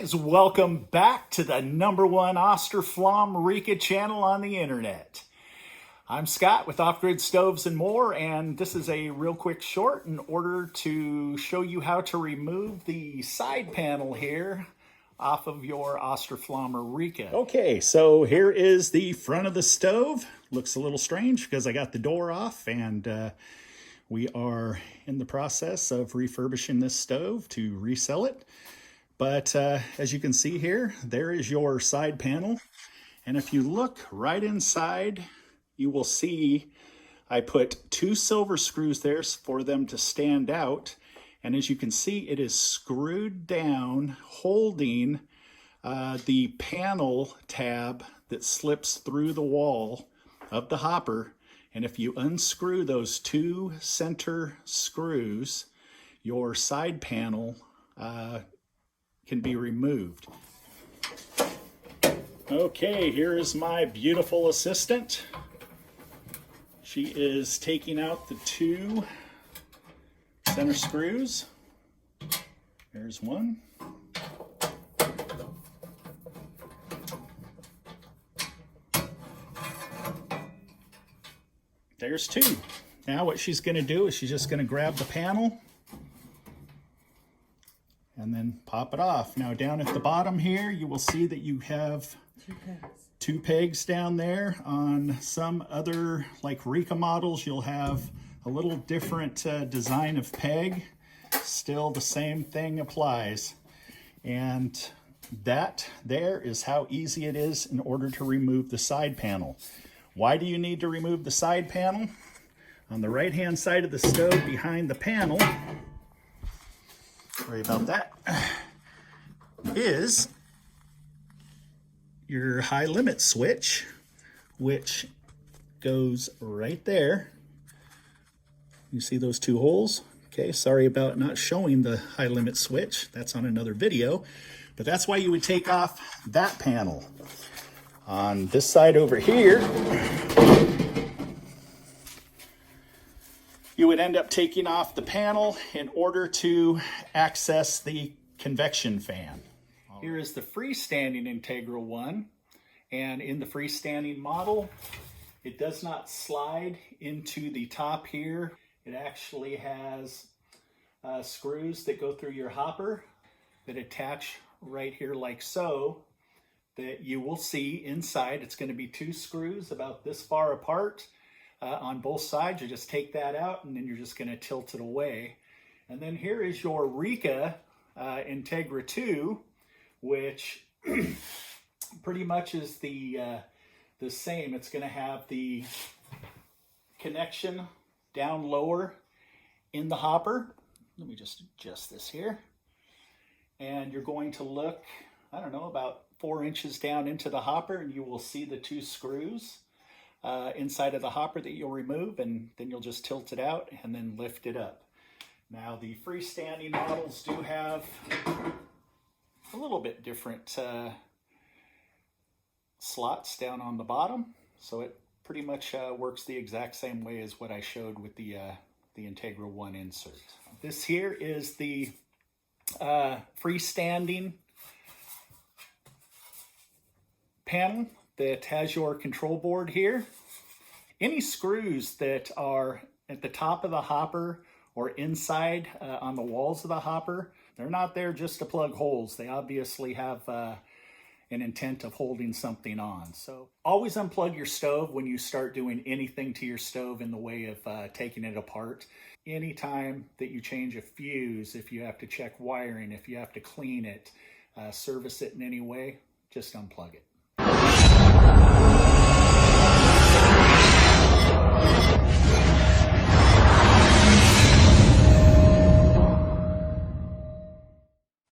guys, welcome back to the #1 Austroflamm RIKA channel on the internet. I'm Scott with Off Grid Stoves and More, and this is a real quick short in order to show you how to remove the side panel here off of your Austroflamm or RIKA. Okay, so here is the front of the stove. Looks a little strange because I got the door off, and we are in the process of refurbishing this stove to resell it. But as you can see here, there is your side panel. And if you look right inside, you will see I put 2 silver screws there for them to stand out. And as you can see, it is screwed down, holding the panel tab that slips through the wall of the hopper. And if you unscrew those 2 center screws, your side panel can be removed. Okay, here is my beautiful assistant. She is taking out the 2 center screws. There's one. There's 2. Now what she's going to do is she's just going to grab the panel and then pop it off. Now down at the bottom here, you will see that you have 2 pegs down there. On some other like RIKA models, you'll have a little different design of peg. Still the same thing applies. And that there is how easy it is in order to remove the side panel. Why do you need to remove the side panel? On the right hand side of the stove behind the panel, sorry about that, is your high limit switch, which goes right there. You see those 2 holes? Okay, sorry about not showing the high limit switch. That's on another video, but that's why you would take off that panel. On this side over here, you would end up taking off the panel in order to access the convection fan. Here is the freestanding Integra I, and in the freestanding model, it does not slide into the top here. It actually has screws that go through your hopper that attach right here like so, that you will see inside. It's going to be 2 screws about this far apart. On both sides, you just take that out and then you're just going to tilt it away. And then here is your RIKA Integra II, which pretty much is the same. It's going to have the connection down lower in the hopper. Let me just adjust this here. And you're going to look, I don't know, about 4 inches down into the hopper, and you will see the 2 screws inside of the hopper that you'll remove, and then you'll just tilt it out and then lift it up. Now the freestanding models do have a little bit different slots down on the bottom, so it pretty much works the exact same way as what I showed with the Integra I insert. This here is the freestanding panel that has your control board here. Any screws that are at the top of the hopper or inside on the walls of the hopper, they're not there just to plug holes. They obviously have an intent of holding something on. So always unplug your stove when you start doing anything to your stove in the way of taking it apart. Anytime that you change a fuse, if you have to check wiring, if you have to clean it, service it in any way, just unplug it.